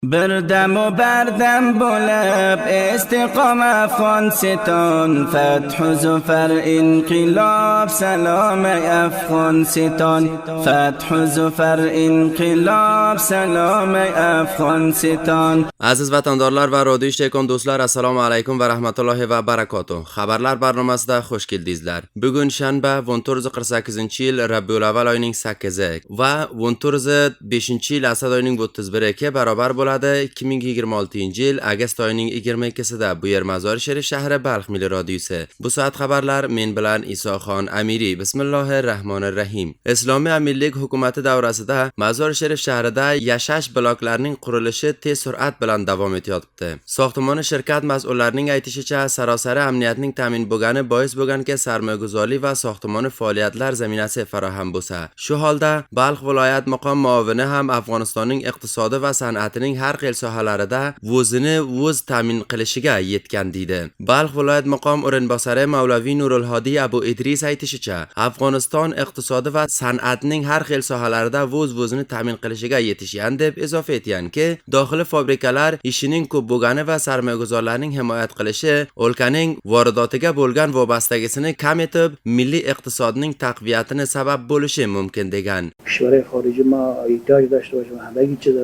بردم و بردم بلب استقام افغانستان فتح و ظفر انقلاب سلام افغانستان فتح و ظفر انقلاب سلام افغانستان. Aziz vatandaşlar ve radyo işləyən dostlar, assalamu alaykum ve rahmetullahi ve barakatuh. Xabarlar barnamasida xoş geldingizlar. Bugün şənbə 1948-ci il Rabiul Avval ayının 8-i ve 1905-ci il Asad ayının 31-ki beraber buladı 2026-ci il Agast ayının 22-sida bu yer Mazar Sharif şəhəri Balx Milli Radiosu. Bu saat xabarlar men bilan İsoxon Amiri. Bismillahirrahmanirrahim. İslami Amirlik hukumatı davrasida Mazar Sharif şəhərində yashash bloklarının qurilishi tez sur'at bilan davom etyapti. Soxtumoni shirkat mas'ullarining aytishicha, sarosari amniyatning ta'min bo'lgani bois bo'lganki, sarmoyaguzorlik va soxtumoni faoliyatlar zaminasi farahm bo'lsa, shu holda Balx viloyat maqom muovini ham Afg'onistonning iqtisodi va san'atining har xil sohalarida o'zini o'z ta'min qilishiga yetgan deydi. Balx viloyat maqom o'rinbosari Mavlaviy Nurul Hodiy Abu Idris aytishicha, Afg'oniston iqtisodi va san'atining har xil sohalarida o'zini ta'min qilishiga yetishgan deb izofa etganki, doxili fabrikalar ishining ko'p bo'lgani va sarmoyaguzorlarning himoyat qilishi o'lkaning voridotiga bo'lgan vabostagisini kam etib, milliy iqtisodning taqviyatini sabab bo'lishi mumkin degan. کشورهای خارجی ما احتیاج داشته باشیم همه چیز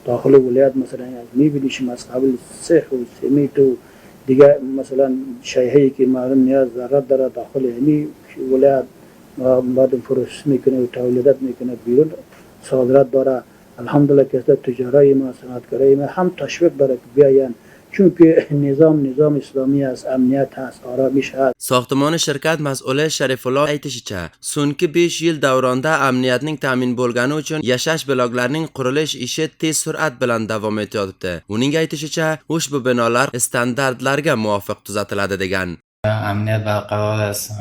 داخل ولایت مثلا می‌بینیم از قبل سیخ و سمنت و دیگه مثلا شیهایی که مردم نیاز ضرورت داره داخل همین ولایت مردم فروش میکنه و تولیدات میکنه بیرون صادرات داره. الحمدلله که تجاری ما صنعتکاری ما هم تشویق داره که بیاین چونکه نظام اسلامی است، امنیت هست، آرامش هست. Soxtumoni shirkat mas'uli Sharifulloh aytishicha, so'nggi 5 yil davronda amniyatning ta'min bo'lgani uchun yashash bloklarining qurilish ishi tez sur'at bilan davom etyapti. Uning aytishicha, ushbu binolar standartlarga muvofiq tuzatiladi degan. امنیت برقرار است،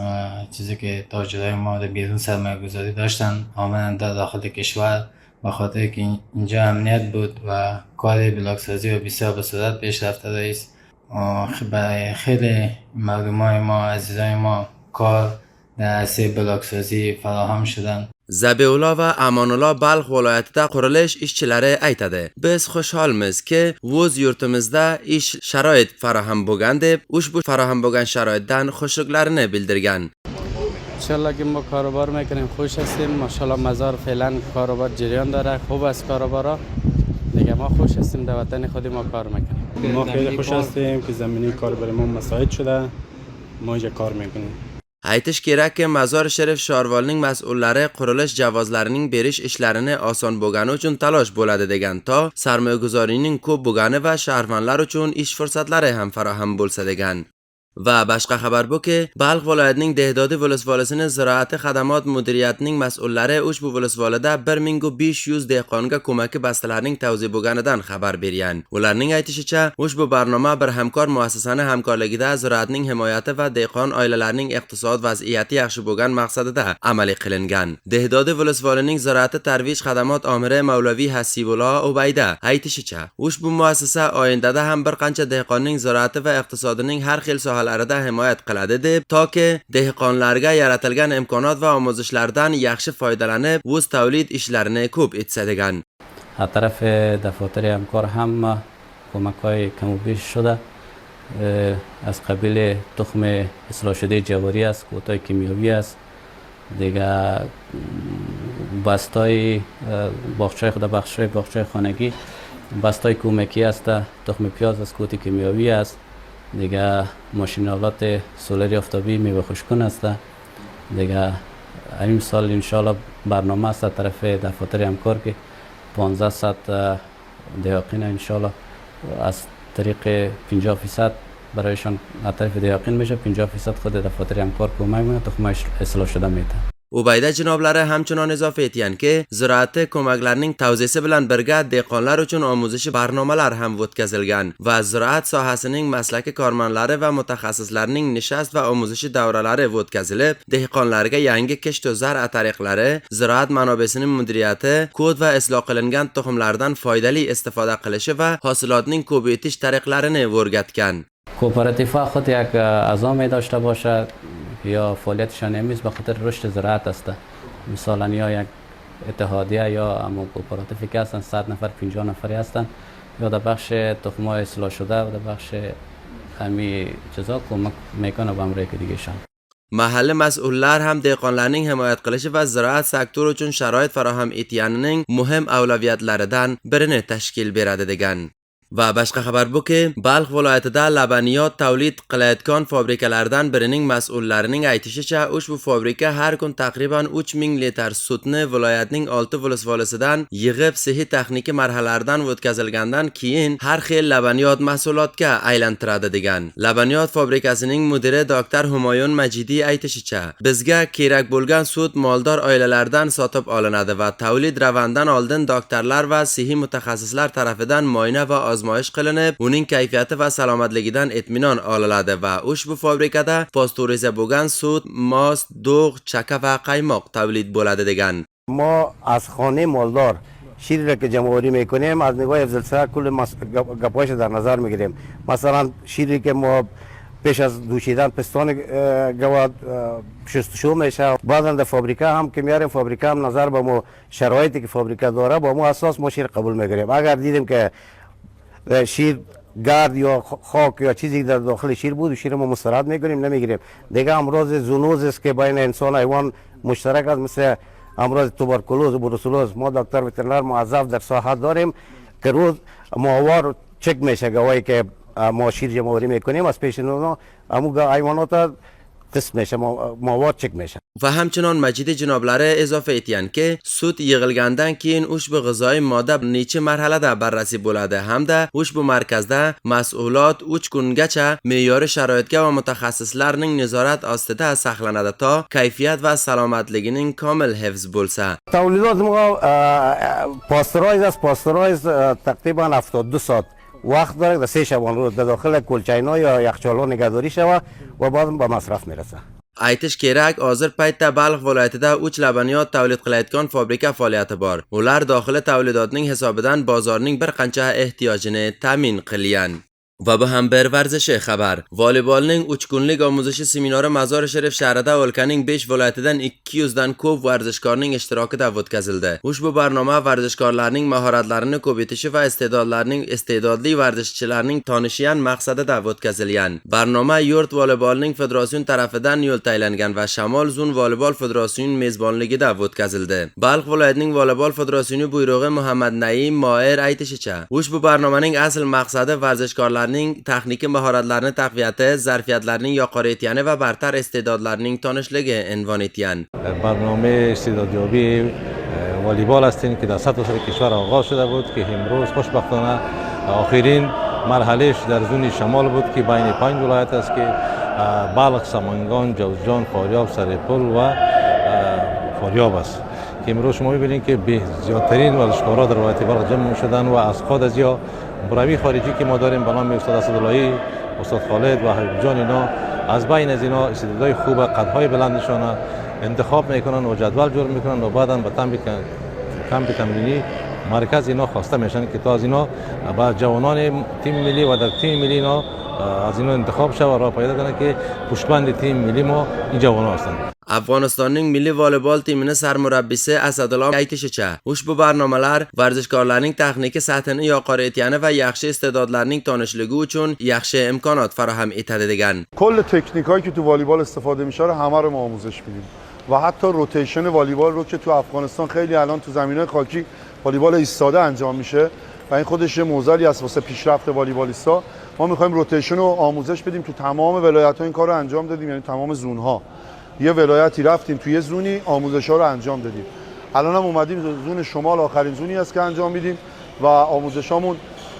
چیزی که تاجرای ما در بیرون سرمایه‌گذاری داشتن آمدن در داخل کشور به خاطر که اینجا امنیت بود و کار بلاکسازی و بسیار به صورت پیش رفته است. برای خیلی مردمای ما، عزیزای ما کار در عرصه بلاکسازی فراهم شدن. Zabiullo va Amonullo Balx viloyatida qurilish ishchilari aytadi. Biz xushholmizki, o'z yurtimizda ish sharoit farahm bo'lgan deb, ushbu farahm bo'lgan sharoitdan xushliklarini bildirgan. انشالله که ما کاروبار میکنیم خوش هستیم. ماشاءالله مزار فعلا کاروبار جریان داره، خوب است کاروبارا دیگه. ما خوش هستیم، در وطن خود ما کار میکنیم. ما خیلی خوش هستیم که زمینه کار برای ما مساعد شده، ما اینجا کار میکنیم. Aytish kerakki, Mazar Sharif shorvolning mas'ullari qurilish javozlarining berish ishlarini oson bo'lgani uchun talosh bo'ladi degan, to sarmoyaguzorining ko'p bo'lgani va shaharvanlar uchun ish fursatlari ham farahm bo'lsa degan. Va boshqa xabar buki, Balx viloyatining Dehdodi volosvolisining ziroati xadamot mudiriyatining mas'ullari ushbu volosvolida 1500 dehqonga ko'makki bastalarining tavzi bo'lganidan xabar bergan. Ularning aytishicha, ushbu barnoma bir hamkor muassasani hamkorligida ziroatning himoyati va dehqon oilalarining iqtisod vaziyati yaxshi bo'lgan maqsadida amaliy qilingan. Dehdodi volosvolining ziroati tarvij xadamot omiri Mavlaviy Hasibulloh Ubayda aytishicha, ushbu muassasa oyindada ham bir qancha dehqonning ziroati va iqtisodining har xil sohalarida himoyat qiladi deb, toki dehqonlarga yaratilgan imkoniyat va omuzishlardan yaxshi foydalanib, o'z tavlid ishlarini ko'p etsa degan. از طرف دفاتر همکار هم کمک‌های کم و بیش شده. از قبیل تخم اصلاح شده جواری است، کودتای کیمیاوی است، دیگه بستای باغچه‌های خود بخشای باغچه‌های خانگی، بستای کمکی است، تخم پیاز است، کود کیمیاوی است، دیگه ماشینالات سولری آفتابی میوه خشکون است. دیگه این سال انشالله برنامه است از طرف دفاتر همکار که 1500 دیاقین انشالله از طریق 50% برایشان از طرف دیاقین میشه، 50% خود دفاتر همکار کمک میکنه، تخم اصلاح شده میده. Ubayda janoblari hamchinon izofa etganki, ziroat ko'maklarining tavziyasi bilan birga dehqonlar uchun omuzish barnomalar ham o'tkazilgan va ziroat sohasining maslaki kormanlari va mutaxassislarining nishast va omuzish davralari o'tkazilib, dehqonlarga yangi kashf va zar'a tariqlari, ziroat manobasining mudiriyati, kod va isloh qilingan tuxumlardan foydali istifoda qilishi va hosilotning ko'paytirish tariqlarini o'rgatgan. کوپراتیوها خود یک اعضا می داشته باشد یا فعالیتشان همیز به خاطر رشد زراعت است. مثلا یا یک اتحادیه یا اما کوپراتیوی که هستند 100 نفر 50 نفری هستند یا در بخش تخم‌های اصلاح شده و در بخش همی چیزا کمک میکنه به امریک دیگهشان. Mahalle mas'ullar ham dehqonlarning himoyat qilishi va ziroat sektori uchun sharoit faroham etganining muhim avloviyatlaridan birini tashkil beradi degan. Va boshqa xabar bu-ki, Balx viloyatida labaniyot tavlid qilayotgan fabrikalardan birining mas'ullarining aytishicha, ushbu fabrika har kun taqriban 3000 litr sutni viloyatning 6 volisidan yig'ib sihiy texniki marhalalardan o'tkazilgandan keyin har xil labaniyot mahsulotga aylantiradi degan. Labaniyot fabrikasining mudiri doktor Humoyun Majidi aytishicha, bizga kerak bo'lgan sut moldor oilalardan sotib olinadi va tavlid ravandan oldin doktorlar va sihiy mutaxassislar tarafidan moyna va ozmoyish qilinib, uning kayfiyati va salomatligidan itminon olinadi va ushbu fabrikada pasturiza bo'lgan sut, mos, dog', chaka va qaymoq tavlid bo'ladi degan. ما از خانه مالدار شیری را که جمع‌آوری میکنیم از نگاه افضل‌صحت کل گپایش در نظر میگیریم. مثلا شیری که ما پیش از دوشیدن پستان گواد شستشو میشه، بعدا در فابریکه هم که میاریم، فابریکه هم نظر به ما شرایطی که فابریکه داره با ما اساس ما شیر قبول میگیریم. اگر دیدیم که شیر گرد یا خاک یا چیزی در داخل شیر بود، شیر ما مسترد میکنیم، نمیگیریم. دیگه امراض زونوز است که بین انسان و حیوان مشترک است، مثل امراض توبرکولوز و بروسلوز. ما دکتر وترنر موظف در ساحت داریم که روز ماهوار چک میشه گواهی که ما شیر جمع‌آوری میکنیم، از پیش اونا همون حیوانات تست میشه، ماهوار چک میشه. و همچنان مجید جنابلari اضافه ایتین که سوت yig'ilgandan keyin ushbu g'azoiy modda necha marhalada barrasi bo'ladi hamda ushbu markazda mas'ulot 3 kungacha me'yoriy sharoitga va mutaxassislarning nazorat ostida saqlanadi ta kayfiyat va salomatligining komil hifz bo'lsa. تولیدات ما پاسترایز است، پاسترایز تقریبا 72 ساعت وقت داره در 3 شبانه روز در داخل کلچین‌ها یا یخچال‌ها نگهداری شود و بعد به مصرف میرسه. Aytish kerak, hozir paytda Balx viloyatida 3 labaniyot tavlid qilayotgan fabrika faoliyati bor. Ular daxili tavlidotning hisobidan bozorning bir qancha ehtiyojini ta'min qilgan. Va bu ham bir varzishi xabar. Voleybolning 3 kunlik omuzishi seminari Mazar Sharif shahrida o'lkaning 5 viloyatidan 200 dan ko'p varzishkorning ishtirokida o'tkazildi. Ushbu barnoma varzishkorlarning mahoratlarini ko'paytirish va iste'dodli varzishchilarning tanishiyan maqsadida o'tkazilgan. Barnoma Yurt voleybolning federatsiyon tarafidan yo'l tayinlangan va Shamol Zun voleybol federatsiyonining mezbonligida o'tkazildi. Balx viloyatining voleybol federatsiyoni buyrug'i Muhammad Naim Moir aytishicha, ushbu barnomaning asl maqsadi varzishkorlar texniki mahoratlarini taqviyati, zarfiyatlarning yuqori etgani va bartar iste'dodlarning tanishligi unvon etgan. برنامه استعدادیابی والیبال هستیم که در سطح کشور آغاز شده بود که امروز خوشبختانه آخرین مرحلهش در زون شمال بود که بین 5 ولایت است که بلخ، سمنگان، جوزجان، فاریاب، سرپل و فاریاب است. که امروز شما می‌بینید که به زیادترین ورزشکاران در ولایت بلخ جمع شدن و از خود از یا مروی خارجی که ما داریم به نام استاد اسداللهی، استاد خالد و حبیب جان، اینا از بین از اینا استعدادهای خوب، قدهای بلندشان انتخاب میکنن و جدول جور میکنن و بعداً به کمپ تمرینی مرکز اینا خواسته میشن که تا از اینا با جوانان تیم ملی و در تیم ملی اینا از اینا انتخاب شود و راه پیدا کنه که پشتبند تیم ملی ما این جوانان هستند. Afg'onistonning milliy voleybol timini sarmurabbiysi Asadullo aytishicha, ushbu barnomalar varzishkorlarning texniki sathini yuqori etgani va yaxshi iste'dodlarning tanishligi uchun yaxshi imkoniyat farahm etadi degan. کل تکنیکایی که تو والیبال استفاده میشه رو همه رو ما آموزش میدیم و حتی روتیشن والیبال رو که تو افغانستان خیلی الان تو زمینای خاکی والیبال ایستاده انجام میشه و این خودش یه موزلی است واسه پیشرفت والیبالیستا. ما میخوایم روتیشن رو آموزش بدیم تو تمام ولایت‌ها. این کارو انجام دادیم، یعنی تمام زون‌ها. یه ولایتی رفتیم توی زونی آموزش‌ها رو انجام دادیم. الان هم اومدیم زون شمال، آخرین زونی است که انجام میدیم و آموزشامون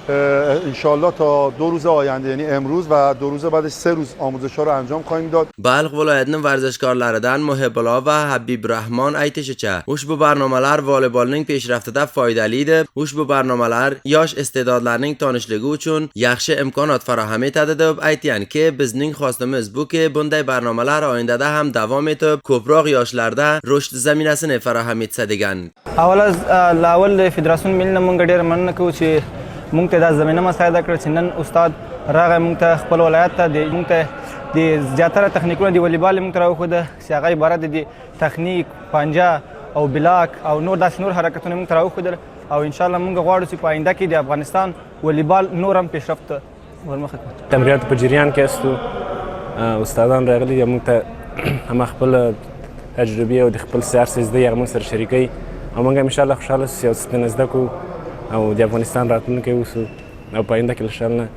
انشالله تا 2 روز آینده، یعنی امروز و 2 روز بعدش 3 روز آموزش‌ها رو انجام خواهیم داد. Balx viloyatining varzishkorlaridan Muhibullo va Habib Rahmon aytishicha, ushbu barnomalar voleybolning peshraftida foydalidir. Ushbu barnomalar yosh iste'dodlarning tanishligi uchun yaxshi imkoniyat farahm etadi deb aytganki, bizning xostimiz bu-ki bunday barnomalar oyindada ham davom etib, ko'proq yoshlarda rushd zaminasini farahm etsa degan. اول فدراسیون ملي مونږ ډېر مننه کوو چې مونږ ته دا زمینه مساعده کړې چې نن استاد راغی مونږ ته خپل ولایت ته مونږ ته د زیاتره تخنیکونه د والیبال مونږ ته راوښوده چې هغه عبارت د تخنیک، پنجه او بلاک او نور داسې نور حرکتونه مونږ ته راوښودل او انشاءالله مونږ غواړو چې په آینده کې د افغانستان والیبال نور هم پیشرفت ورمخه کړي. تمرینات په جریان کې استو استادان راغلي دي موږ ته هم خپل تجربه او د خپل سیاست زده یې موږ سره شریکي او موږ ان شاء الله خوشاله سیاست نه زده کو او د افغانستان راتلونکی اوسو او پاینده کې انشاءالله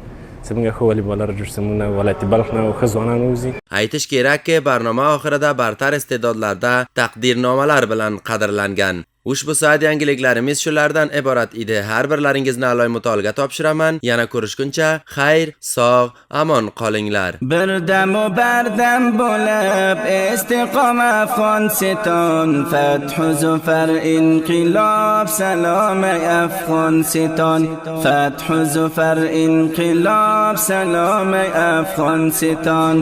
زمونږ خو والیبالر جوړ سمونه ولایت بلخ نه خو ځوانان وزي. Aytish kerakki, barnoma oxirida bartar iste'dodlarda taqdirnomalar bilan qadrlangan. Ushbu soat yangiliklarimiz shulardan iborat edi. Har birlaringizni a'loy mutolaaga topshiraman. Yana ko'rishguncha xayr, sog', amon qolinglar. Birdam و bardam bo'lib istiqom Afg'oniston, fath zufar inqilob, salom Afg'oniston, fath zufar inqilob, salom Afg'oniston.